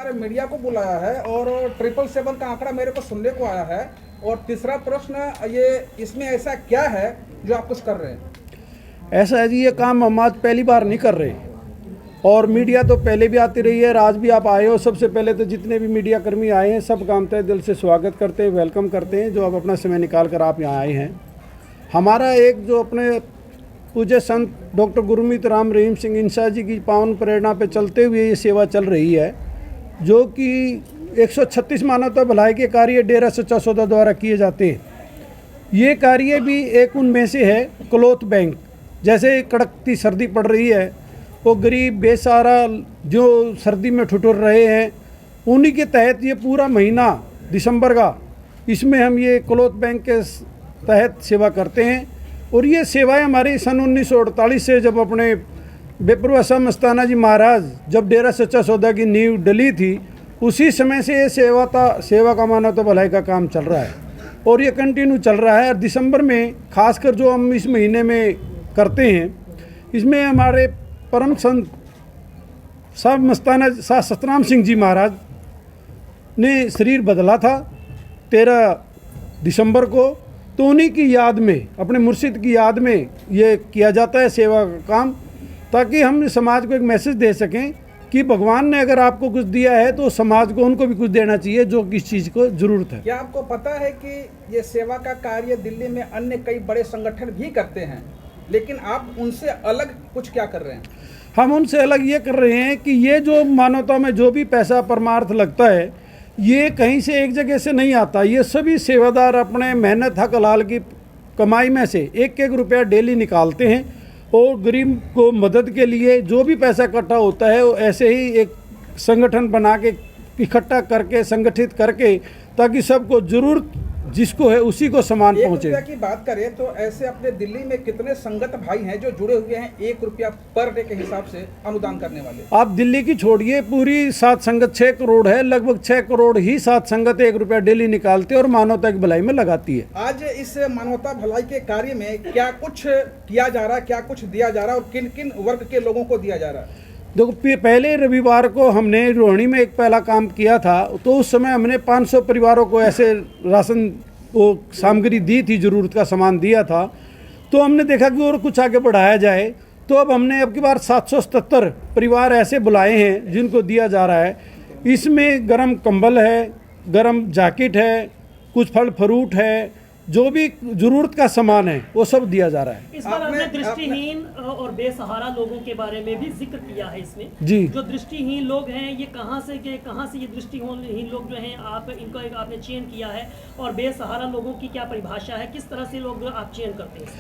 हमारे मीडिया को बुलाया है और 777 का आंकड़ा मेरे को सुनने को आया है। और तीसरा प्रश्न ये, इसमें ऐसा क्या है जो आप कुछ कर रहे हैं? ऐसा है जी, ये काम हम आज पहली बार नहीं कर रहे और मीडिया तो पहले भी आती रही है, आज भी आप आए हो। सबसे पहले तो जितने भी मीडिया कर्मी आए हैं सब काम तय दिल से स्वागत करते हैं, वेलकम करते हैं, जो आप अपना समय निकाल कर आप यहाँ आए हैं। हमारा एक जो अपने पूज्य संत डॉक्टर गुरमीत राम रहीम सिंह इंसा जी की पावन प्रेरणा पे चलते हुए ये सेवा चल रही है, जो कि 136 मानवता भलाई के कार्य डेरा सच्चा सौदा द्वारा किए जाते हैं। ये कार्य भी एक उनमें से है क्लॉथ बैंक। जैसे कड़कती सर्दी पड़ रही है, वो गरीब बेसहारा जो सर्दी में ठिठुर रहे हैं, उन्हीं के तहत ये पूरा महीना दिसंबर का, इसमें हम ये क्लॉथ बैंक के तहत सेवा करते हैं। और ये सेवाएं हमारी सन 1948 से, जब अपने बेपरवाह शाह मस्ताना जी महाराज जब डेरा सच्चा सौदा की नींव डली थी, उसी समय से ये सेवा का मानवता भलाई का काम चल रहा है और ये कंटिन्यू चल रहा है। और दिसंबर में खासकर जो हम इस महीने में करते हैं, इसमें हमारे परम संत साहब मस्ताना शाह सतनाम सिंह जी महाराज ने शरीर बदला था 13 दिसंबर को, तो उन्हीं की याद में, अपने मुर्शिद की याद में ये किया जाता है सेवा का काम, ताकि हम समाज को एक मैसेज दे सकें कि भगवान ने अगर आपको कुछ दिया है तो समाज को उनको भी कुछ देना चाहिए जो किस चीज़ को ज़रूरत है। क्या आपको पता है कि ये सेवा का कार्य दिल्ली में अन्य कई बड़े संगठन भी करते हैं, लेकिन आप उनसे अलग कुछ क्या कर रहे हैं? हम उनसे अलग ये कर रहे हैं कि ये जो मानवता में जो भी पैसा परमार्थ लगता है, ये कहीं से एक जगह से नहीं आता। ये सभी सेवादार अपने मेहनत हक हलाल की कमाई में से एक एक रुपया डेली निकालते हैं और गरीब को मदद के लिए जो भी पैसा इकट्ठा होता है वो ऐसे ही एक संगठन बना के इकट्ठा करके संगठित करके, ताकि सबको जरूरत जिसको है उसी को सामान पहुँचे। 1 रुपया की बात करें तो ऐसे अपने दिल्ली में कितने संगत भाई हैं जो जुड़े हुए हैं 1 रुपया पर डे के हिसाब से अनुदान करने वाले? आप दिल्ली की छोड़िए, पूरी सात संगत 6 करोड़ है, लगभग 6 करोड़ ही सात संगत 1 रुपया डेली निकालते हैं और मानवता की भलाई में लगाती है। आज इस मानवता भलाई के कार्य में क्या कुछ किया जा रहा है, क्या कुछ दिया जा रहा है और किन किन वर्ग के लोगों को दिया जा रहा है? देखो, पहले रविवार को हमने रोहिणी में एक पहला काम किया था, तो उस समय हमने 500 परिवारों को ऐसे राशन वो सामग्री दी थी, ज़रूरत का सामान दिया था। तो हमने देखा कि और कुछ आगे बढ़ाया जाए, तो अब हमने अब की बार 777 परिवार ऐसे बुलाए हैं जिनको दिया जा रहा है। इसमें गर्म कंबल है, गर्म जैकेट है, कुछ फल फ्रूट है, जो भी ज़रूरत का सामान है वो सब दिया जा रहा है। इस बार हमने दृष्टिहीन और बेसहारा लोगों के बारे में भी जिक्र किया है इसमें जी। जो दृष्टिहीन लोग हैं, ये कहाँ से ये दृष्टिहीन लोग जो हैं, आप इनको एक आपने चयन किया है, और बेसहारा लोगों की क्या परिभाषा है, किस तरह से लोग आप चयन करते हैं?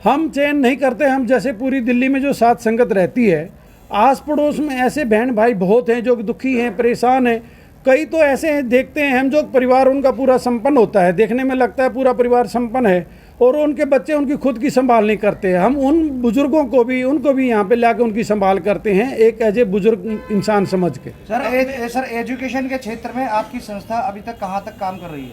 हम चयन नहीं करते। हम जैसे पूरी दिल्ली में जो सात संगत रहती है, आस पड़ोस में ऐसे बहन भाई बहुत हैं जो दुखी हैं, परेशान हैं। कई तो ऐसे हैं, देखते हैं हम, जो परिवार उनका पूरा संपन्न होता है, देखने में लगता है पूरा परिवार संपन्न है, और उनके बच्चे उनकी खुद की संभाल नहीं करते। हम उन बुजुर्गों को भी, उनको भी यहाँ पे लाके उनकी संभाल करते हैं, एक एज ए बुजुर्ग इंसान समझ के। सर एजुकेशन के क्षेत्र में आपकी संस्था अभी तक कहाँ तक काम कर रही है?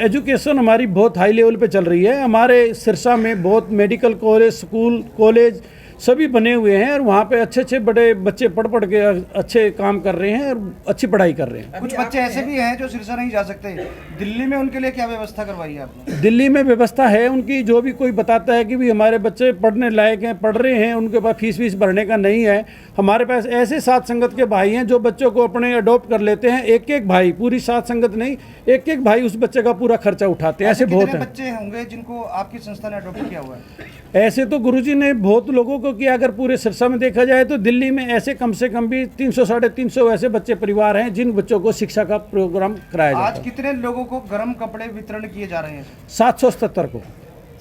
एजुकेशन हमारी बहुत हाई लेवल पे चल रही है। हमारे सिरसा में बहुत मेडिकल कॉलेज, स्कूल, कॉलेज सभी बने हुए हैं और वहाँ पे अच्छे अच्छे बड़े बच्चे पढ़ के अच्छे काम कर रहे हैं और अच्छी पढ़ाई कर रहे हैं। कुछ बच्चे ऐसे भी हैं जो सिरसा नहीं जा सकते, दिल्ली में उनके लिए क्या व्यवस्था करवाई है आपने? दिल्ली में व्यवस्था है उनकी, जो भी कोई बताता है कि भी हमारे बच्चे पढ़ने लायक हैं, पढ़ रहे हैं, उनके पास फीस भरने का नहीं है, हमारे पास ऐसे सात संगत के भाई हैं जो बच्चों को अपने अडॉप्ट कर लेते हैं। एक एक भाई, पूरी सात संगत नहीं, एक एक भाई उस बच्चे का पूरा खर्चा उठाते हैं। ऐसे बहुत हैं। बच्चे होंगे जिनको आपकी संस्था ने अडॉप्ट किया हुआ है? ऐसे तो गुरुजी ने बहुत लोगों को किया। अगर पूरे सिरसा में देखा जाए तो दिल्ली में ऐसे कम से कम भी 300 साढ़े 300 ऐसे बच्चे परिवार हैं जिन बच्चों को शिक्षा का प्रोग्राम कराया जाता है। आज कितने लोगों को गर्म कपड़े वितरण किए जा रहे हैं? 777 को।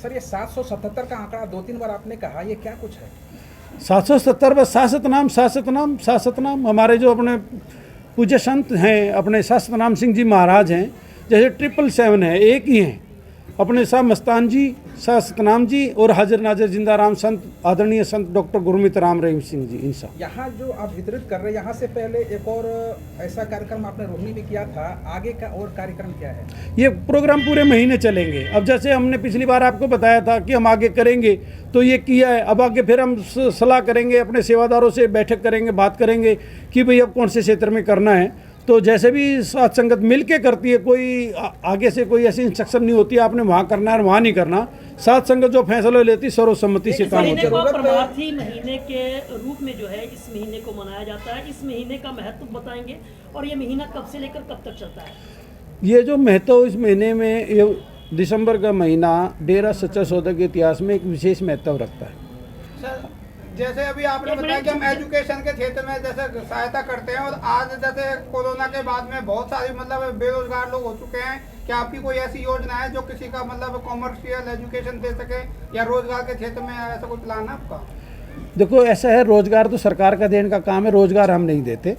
सर, ये 777 का आंकड़ा 2-3 बार आपने कहा, ये क्या कुछ है? 777 बस शासतनाम हमारे जो अपने पूज्य संत हैं, अपने शासतनाम सिंह जी महाराज हैं, जैसे 777 है, एक ही हैं, अपने साहब मस्तान जी शाह सतनाम जी और हाजिर नाजिर जिंदा राम संत आदरणीय संत डॉक्टर गुरमीत राम रहीम सिंह जी इंसा। यहाँ जो आप वितरित कर रहे हैं, यहाँ से पहले एक और ऐसा कार्यक्रम आपने रोहिणी में किया था, आगे का और कार्यक्रम क्या है? ये प्रोग्राम पूरे महीने चलेंगे। अब जैसे हमने पिछली बार आपको बताया था कि हम आगे करेंगे, तो ये किया है। अब आगे फिर हम सलाह करेंगे, अपने सेवादारों से बैठक करेंगे, बात करेंगे कि भाई अब कौन से क्षेत्र में करना है। तो जैसे भी साथ संगत मिल के करती है, कोई आगे से कोई ऐसी इंस्ट्रक्शन नहीं होती आपने वहाँ करना है और वहाँ नहीं करना। साथ संगत जो फैसला लेती सर्वसम्मति से इस काम महीने होता है। को परमार्थी महीने के रूप में जो है इस महीने को मनाया जाता है। इस महीने का महत्व बताएंगे और ये महीना कब से लेकर कब तक चलता है? ये जो महत्व इस महीने में, ये दिसंबर का महीना डेरा सच्चा सौदा के इतिहास में एक विशेष महत्व रखता है। सर, जैसे अभी आपने बताया कि हम एजुकेशन के क्षेत्र में जैसे सहायता करते हैं, और आज जैसे कोरोना के बाद में बहुत सारे मतलब बेरोजगार लोग हो चुके हैं, क्या आपकी कोई ऐसी योजना है जो किसी का मतलब कॉमर्शियल एजुकेशन दे सके, या रोजगार के क्षेत्र में ऐसा कोई प्लान है आपका? देखो ऐसा है, रोजगार तो सरकार का देने का काम है, रोजगार हम नहीं देते।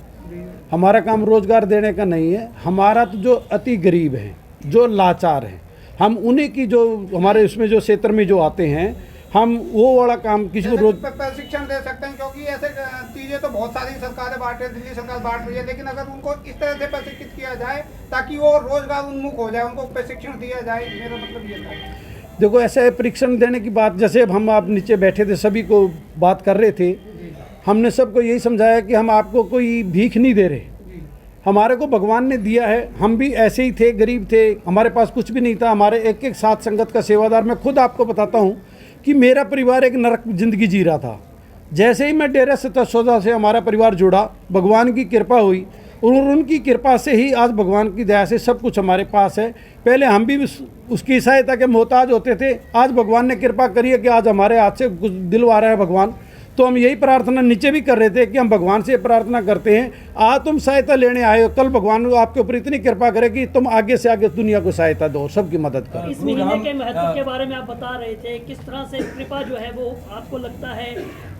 हमारा काम रोजगार देने का नहीं है। हमारा तो जो अति गरीब हैं, जो लाचार हैं, हम उन्हीं की जो हमारे उसमें जो क्षेत्र में जो आते हैं, हम वो वाला काम किसी को रोज प्रशिक्षण दे सकते हैं, क्योंकि ऐसे चीजें तो बहुत सारी सरकारें बांट रही है, दिल्ली सरकार बांट रही है, लेकिन अगर उनको इस तरह से प्रशिक्षित किया जाए ताकि वो रोजगार उन्मुख हो जाए, उनको प्रशिक्षण दिया जाए, मेरा मतलब ये था। देखो ऐसा है, परीक्षण देने की बात, जैसे अब हम आप नीचे बैठे थे सभी को बात कर रहे थे, हमने सबको यही समझाया कि हम आपको कोई भीख नहीं दे रहे, हमारे को भगवान ने दिया है। हम भी ऐसे ही थे, गरीब थे, हमारे पास कुछ भी नहीं था। हमारे एक एक साथ संगत का सेवादार, मैं खुद आपको बताता हूँ कि मेरा परिवार एक नरक जिंदगी जी रहा था। जैसे ही मैं डेरा सच्चा सौदा से हमारा परिवार जुड़ा, भगवान की कृपा हुई, और उनकी कृपा से ही आज भगवान की दया से सब कुछ हमारे पास है। पहले हम भी उसकी सहायता के मोहताज होते थे, आज भगवान ने कृपा करी है कि आज हमारे हाथ से कुछ दिलवा रहा है भगवान। तो हम यही प्रार्थना नीचे भी कर रहे थे कि हम भगवान से प्रार्थना करते हैं, आज तुम सहायता लेने आए हो, कल भगवान आपके ऊपर इतनी कृपा करे कि तुम आगे से आगे दुनिया को सहायता दो, सबकी मदद करो। इस महीने के महत्व के बारे में आप बता रहे थे, किस तरह से कृपा जो है वो आपको लगता है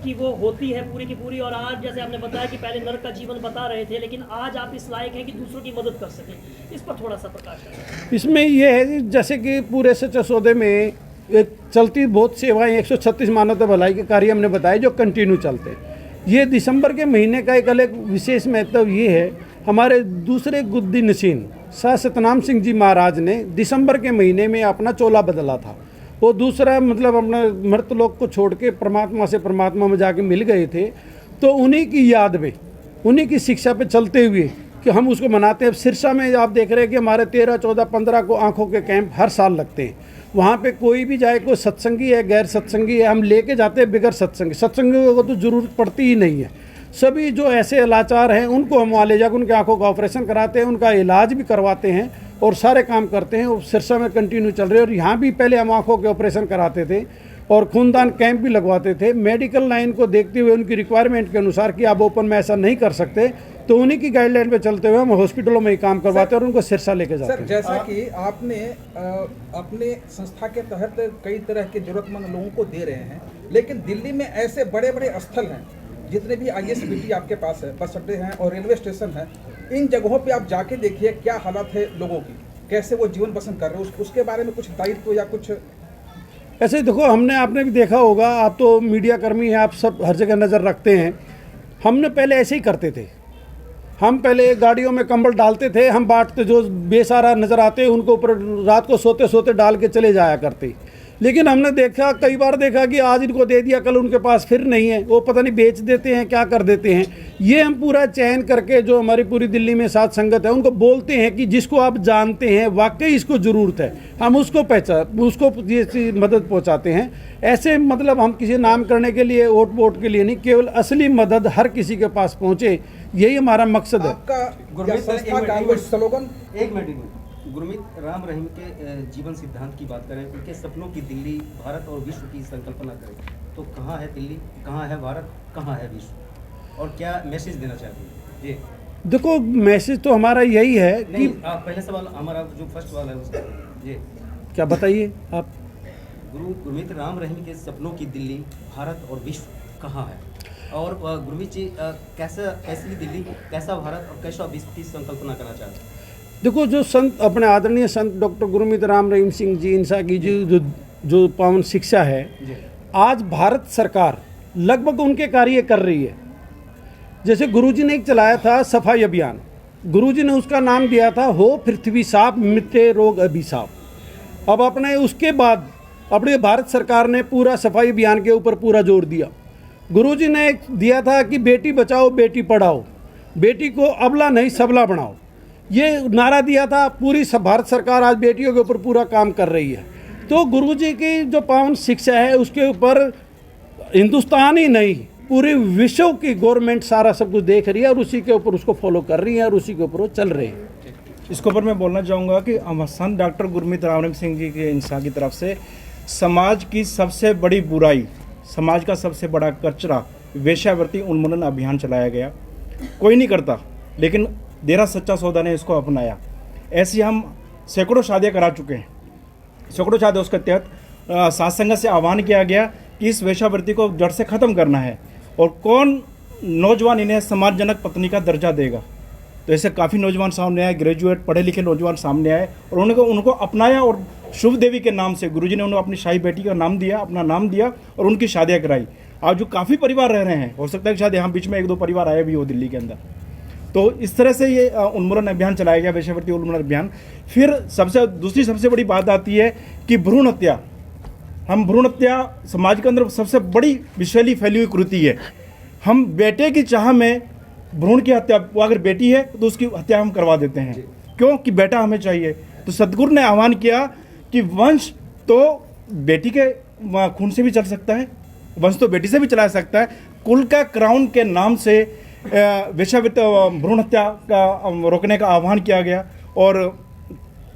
कि वो होती है पूरी की पूरी, और आज जैसे आपने बताया कि पहले नरक का जीवन बता रहे थे, लेकिन आज आप इस लायक हैं कि दूसरों की मदद कर सकें, इस पर थोड़ा सा प्रकाश करें। इसमें यह है जैसे कि पूरे सच्चा सौदे में एक चलती बहुत सेवाएं, 136 मानवता भलाई के कार्य हमने बताए जो कंटिन्यू चलते हैं। ये दिसंबर के महीने का एक अलग विशेष महत्व ये है, हमारे दूसरे गुद्दी नशीन शाह सतनाम सिंह जी महाराज ने दिसंबर के महीने में अपना चोला बदला था। वो दूसरा मतलब अपना मृत लोक को छोड़ के परमात्मा से परमात्मा में जाके मिल गए थे। तो उन्हीं की याद में, उन्हीं की शिक्षा पे चलते हुए कि हम उसको मनाते हैं। सिरसा में आप देख रहे हैं कि हमारे 13, 14, 15 को आँखों के कैंप हर साल लगते हैं। वहाँ पे कोई भी जाए, कोई सत्संगी है, गैर सत्संगी है, हम लेके जाते हैं बिगर सत्संगी। सत्संगियों को तो ज़रूरत पड़ती ही नहीं है। सभी जो ऐसे लाचार हैं उनको हम वहाँ ले जाकर उनके आँखों का ऑपरेशन कराते हैं, उनका इलाज भी करवाते हैं और सारे काम करते हैं। और सिरसा में कंटिन्यू चल रहे हैं। और यहाँ भी पहले हम आँखों के ऑपरेशन कराते थे और खूनदान कैंप भी लगवाते थे। मेडिकल लाइन को देखते हुए उनकी रिक्वायरमेंट के अनुसार कि आप ओपन में ऐसा नहीं कर सकते, तो उन्हीं की गाइडलाइन पे चलते हुए हम हॉस्पिटलों में ही काम करवाते हैं और उनको सिरसा लेके जाते सर, हैं। जैसा कि आपने अपने संस्था के तहत कई तरह के जरूरतमंद लोगों को दे रहे हैं, लेकिन दिल्ली में ऐसे बड़े बड़े स्थल हैं, जितने भी ISBT आपके पास है, बस अड्डे हैं और रेलवे स्टेशन है, इन जगहों पे आप जाके देखिए क्या हालत है लोगों की, कैसे वो जीवन पसंद कर रहे हैं, उसके बारे में कुछ दायित्व या कुछ ऐसे देखो, हमने आपने भी देखा होगा, आप तो मीडिया कर्मी हैं, आप सब हर जगह नज़र रखते हैं। हमने पहले ऐसे ही करते थे। हम पहले गाड़ियों में कंबल डालते थे, हम बांटते, जो बेसहारा नज़र आते उनको ऊपर रात को सोते सोते डाल के चले जाया करते। लेकिन हमने देखा, कई बार देखा कि आज इनको दे दिया, कल उनके पास फिर नहीं है, वो पता नहीं बेच देते हैं, क्या कर देते हैं। ये हम पूरा चयन करके जो हमारी पूरी दिल्ली में साथ संगत है उनको बोलते हैं कि जिसको आप जानते हैं वाकई इसको ज़रूरत है, हम उसको उसको ये मदद पहुंचाते हैं। ऐसे मतलब हम किसी नाम करने के लिए, वोट के लिए नहीं, केवल असली मदद हर किसी के पास पहुँचे, यही हमारा मकसद है। आपका या संस्था का कोई स्लोगन? एक मिनट, गुरमीत राम रहीम के जीवन सिद्धांत की बात करें, उनके सपनों की दिल्ली, भारत और विश्व की संकल्पना करें, तो कहाँ है दिल्ली, कहाँ है भारत, कहाँ है विश्व, और क्या मैसेज देना चाहते हैं? जी देखो, मैसेज तो हमारा यही है नहीं, कि आप पहले सवाल हमारा जो फर्स्ट सवाल है उसका जी क्या बताइए आप। गुरमीत राम रहीम के सपनों की दिल्ली, भारत और विश्व कहाँ है, और गुरमीत जी कैसी दिल्ली, कैसा भारत और कैसा विश्व की संकल्पना करना चाहते हैं? देखो, जो संत अपने आदरणीय संत डॉक्टर गुरमीत राम रहीम सिंह जी इंसा की जो जो पावन शिक्षा है, आज भारत सरकार लगभग उनके कार्य कर रही है। जैसे गुरुजी ने एक चलाया था सफाई अभियान, गुरुजी ने उसका नाम दिया था हो पृथ्वी साफ मिटे रोग अभिशाप। अब अपने उसके बाद अपने भारत सरकार ने पूरा सफाई अभियान के ऊपर पूरा जोर दिया। गुरुजी ने एक दिया था कि बेटी बचाओ बेटी पढ़ाओ, बेटी को अबला नहीं सबला बनाओ, ये नारा दिया था। पूरी भारत सरकार आज बेटियों के ऊपर पूरा काम कर रही है। तो गुरुजी की जो पावन शिक्षा है उसके ऊपर हिंदुस्तान ही नहीं पूरे विश्व की गवर्नमेंट सारा सब कुछ देख रही है और उसी के ऊपर उसको फॉलो कर रही है और उसी के ऊपर वो चल रही है। इसके ऊपर मैं बोलना चाहूँगा कि संत डॉक्टर गुरमीत राम रहीम सिंह जी के इंसान की तरफ से समाज की सबसे बड़ी बुराई, समाज का सबसे बड़ा कचरा वेश्यावृत्ति उन्मूलन अभियान चलाया गया। कोई नहीं करता, लेकिन डेरा सच्चा सौदा ने इसको अपनाया। ऐसी हम सैकड़ों शादियाँ करा चुके हैं। सैकड़ों शादियों उसके तहत साथ संगत से आह्वान किया गया कि इस वेश्यावृत्ति को जड़ से ख़त्म करना है और कौन नौजवान इन्हें सम्मानजनक पत्नी का दर्जा देगा। तो ऐसे काफ़ी नौजवान सामने आए, ग्रेजुएट पढ़े लिखे नौजवान सामने आए और उनको अपनाया और शुभ देवी के नाम से गुरुजी ने उन्हें अपनी शाही बेटी का नाम दिया, अपना नाम दिया और उनकी शादियाँ कराई। आज जो काफ़ी परिवार रह रहे हैं, हो सकता है कि शायद यहाँ बीच में 1-2 परिवार आए भी हो दिल्ली के अंदर। तो इस तरह से ये उन्मूलन अभियान चलाया गया, वेश्यावृत्ति उन्मूलन अभियान। फिर दूसरी सबसे बड़ी बात आती है कि भ्रूण हत्या। भ्रूण हत्या समाज के अंदर सबसे बड़ी विषैली फैली हुई कृति है। हम बेटे की चाह में भ्रूण की हत्या, वो अगर बेटी है तो उसकी हत्या हम करवा देते हैं, क्यों कि बेटा हमें चाहिए। तो सदगुरु ने आह्वान किया कि वंश तो बेटी के खून से भी चल सकता है, वंश तो बेटी से भी चला सकता है। कुल का क्राउन के नाम से वेश्यावृत्ति भ्रूण हत्या का रोकने का आह्वान किया गया। और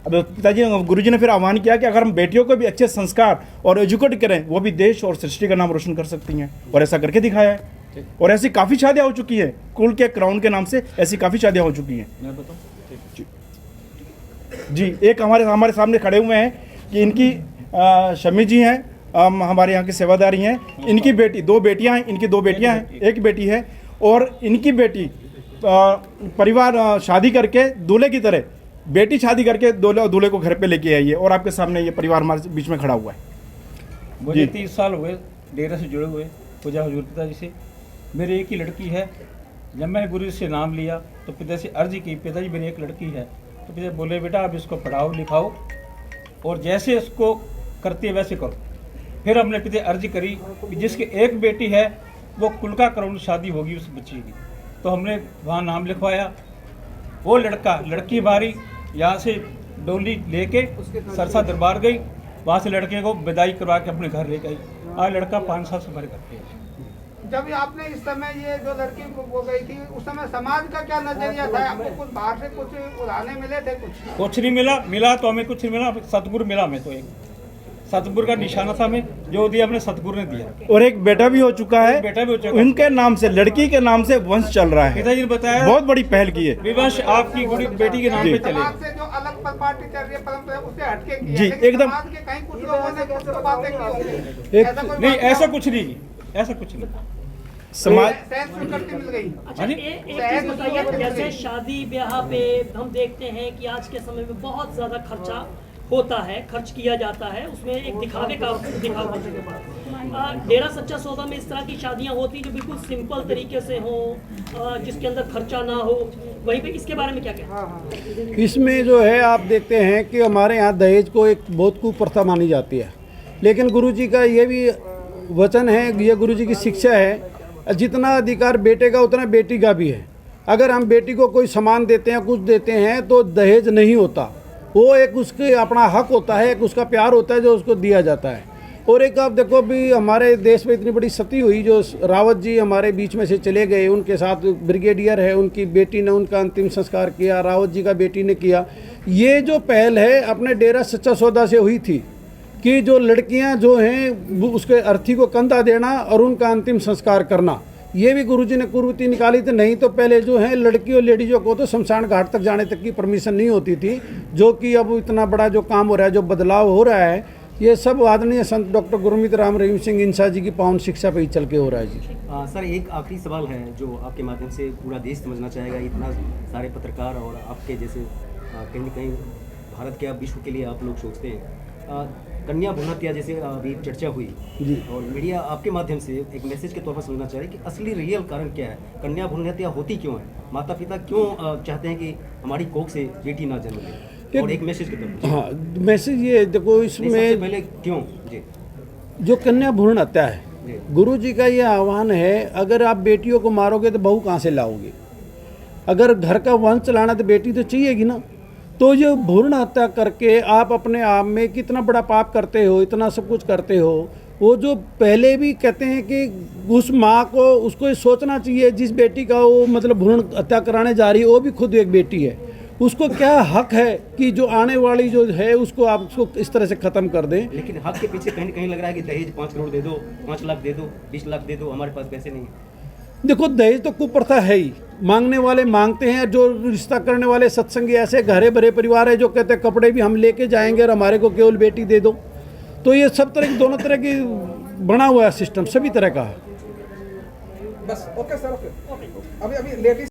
पिताजी गुरुजी ने फिर आह्वान किया कि अगर हम बेटियों को भी अच्छे संस्कार और एजुकेट करें, वो भी देश और सृष्टि का नाम रोशन कर सकती हैं, और ऐसा करके दिखाया है। और ऐसी काफ़ी शादियाँ हो चुकी हैं, कुल के क्राउन के नाम से ऐसी काफ़ी शादियाँ हो चुकी हैं। मैं बताऊँ जी, एक हमारे सामने खड़े हुए हैं कि इनकी शमी जी हैं, हमारे यहाँ की सेवादारी हैं। इनकी बेटी, 2 बेटियाँ हैं, इनकी 2 बेटियाँ हैं, एक बेटी है। और इनकी बेटी परिवार शादी करके दूल्हे की तरह बेटी शादी करके दूल्हे को घर पे लेके आई है। और आपके सामने ये परिवार हमारे बीच में खड़ा हुआ है। मुझे 30 साल हुए डेरा से जुड़े हुए, पूजा हुजूर पिताजी से। मेरी एक ही लड़की है। जब मैंने गुरु से नाम लिया तो पिता से अर्जी की, पिताजी मेरी एक लड़की है। तो पिता बोले बेटा आप इसको पढ़ाओ लिखाओ और जैसे इसको करती है वैसे करो। फिर हमने पिता अर्जी करी कि जिसकी एक बेटी है वो कुल का क्राउन शादी होगी उस बच्ची की। तो हमने वहाँ नाम लिखवाया। वो लड़की बारी यहाँ से डोली लेके सरसा दरबार गई, वहाँ से लड़के को विदाई करवा के अपने घर ले गई। आज लड़का 5 साल से हमारे घर पे है। जब आपने इस समय ये जो लड़की वो गई थी, उस समय समाज का क्या नजरिया था? आपको कुछ बाहर से कुछ उड़ाने मिले थे? कुछ नहीं मिला तो हमें कुछ नहीं मिला। सतगुरु मिला हमें, तो एक सतगुरु का निशाना था हमें, जो दिया हमने सतगुरु ने दिया। और एक बेटा भी हो चुका है, बेटा भी हो चुका है। उनके नाम से, लड़की के नाम से वंश चल रहा है। पिताजी ने बताया बहुत बड़ी पहल की है। विवंश आपकी बेटी के नाम पे चले। समाज से जो अलग पार्टी चल रही है परंपरा, उससे हटके की है। जी, एकदम। समाज के कहीं कुछ लोगों ने कुछ तो बातें की होंगी। नहीं, ऐसा कुछ नहीं, ऐसा कुछ नहीं। समाज सहज स्वीकृति मिल गई। अच्छा, एक चीज बताइए, जैसे शादी ब्याह पे हम देखते हैं कि आज के समय में बहुत ज़्यादा खर्चा होता है, खर्च किया जाता है, उसमें एक दिखावा डेरा सच्चा सौदा में इस तरह की शादियां होती जो बिल्कुल सिंपल तरीके से हों, जिसके अंदर खर्चा ना हो, वहीं पे इसके बारे में क्या कहते हैं? इसमें जो है आप देखते हैं कि हमारे यहाँ दहेज को एक बहुत कुप्रथा मानी जाती है, लेकिन गुरुजी का ये भी वचन है, ये गुरुजी की शिक्षा है, जितना अधिकार बेटे का उतना बेटी का भी है। अगर हम बेटी को कोई सामान देते हैं, कुछ देते हैं, तो दहेज नहीं होता, वो एक उसके अपना हक होता है, एक उसका प्यार होता है जो उसको दिया जाता है। और एक आप देखो भी हमारे देश में इतनी बड़ी सती हुई, जो रावत जी हमारे बीच में से चले गए, उनके साथ ब्रिगेडियर है, उनकी बेटी ने उनका अंतिम संस्कार किया, रावत जी का बेटी ने किया। ये जो पहल है अपने डेरा सच्चा सौदा से हुई थी कि जो लड़कियां जो हैं उसके अर्थी को कंधा देना और उनका अंतिम संस्कार करना, ये भी गुरुजी ने कुर्वती निकाली थी। नहीं तो पहले जो है लड़की और लेडीज़ों को तो शमशान घाट तक जाने तक की परमिशन नहीं होती थी, जो कि अब इतना बड़ा जो काम हो रहा है, जो बदलाव हो रहा है, ये सब आदरणीय संत डॉक्टर गुरमीत राम रहीम सिंह इंसा जी की पावन शिक्षा पे ही चल के हो रहा है जी। सर, एक आखिरी सवाल है जो आपके माध्यम से पूरा देश समझना चाहेगा। इतना सारे पत्रकार और आपके जैसे कहीं ना कहीं भारत के, विश्व के लिए आप लोग सोचते हैं, कन्या भ्रूण हत्या जैसे अभी चर्चा हुई जी। और मीडिया आपके माध्यम से एक मैसेज के तौर पर समझना चाह रही है कि असली रियल कारण क्या है, कन्या भ्रूण हत्या होती क्यों है, माता पिता क्यों चाहते हैं कि हमारी कोख से बेटी ना जन्म ले, और एक मैसेज के तौर पर। हाँ, मैसेज ये देखो नहीं, सबसे इसमें पहले क्यों जी जो कन्या भ्रूण हत्या है, जी। गुरु जी का ये आह्वान है, अगर आप बेटियों को मारोगे तो बहू कहाँ से लाओगे? अगर घर का वंश चलाना तो बेटी तो चाहिएगी ना। तो ये भ्रूण हत्या करके आप अपने आप में कितना बड़ा पाप करते हो, इतना सब कुछ करते हो। वो जो पहले भी कहते हैं कि उस माँ को उसको ये सोचना चाहिए, जिस बेटी का वो मतलब भ्रूण हत्या कराने जा रही है वो भी खुद एक बेटी है, उसको क्या हक है कि जो आने वाली जो है उसको आप उसको इस तरह से ख़त्म कर दें। लेकिन हक के पीछे कहीं न कहीं लग रहा है कि दहेज 5 करोड़ दे दो, 5 लाख दे दो, 20 लाख दे दो, हमारे पास पैसे नहीं है। देखो दहेज तो कुप्रथा है ही, मांगने वाले मांगते हैं, जो रिश्ता करने वाले सत्संगी ऐसे घरे भरे परिवार है जो कहते हैं कपड़े भी हम लेके जाएंगे और हमारे को केवल बेटी दे दो। तो ये सब तरह की दोनों तरह की बना हुआ है सिस्टम, सभी तरह का। बस ओके सर, ओके। अभी लेडीज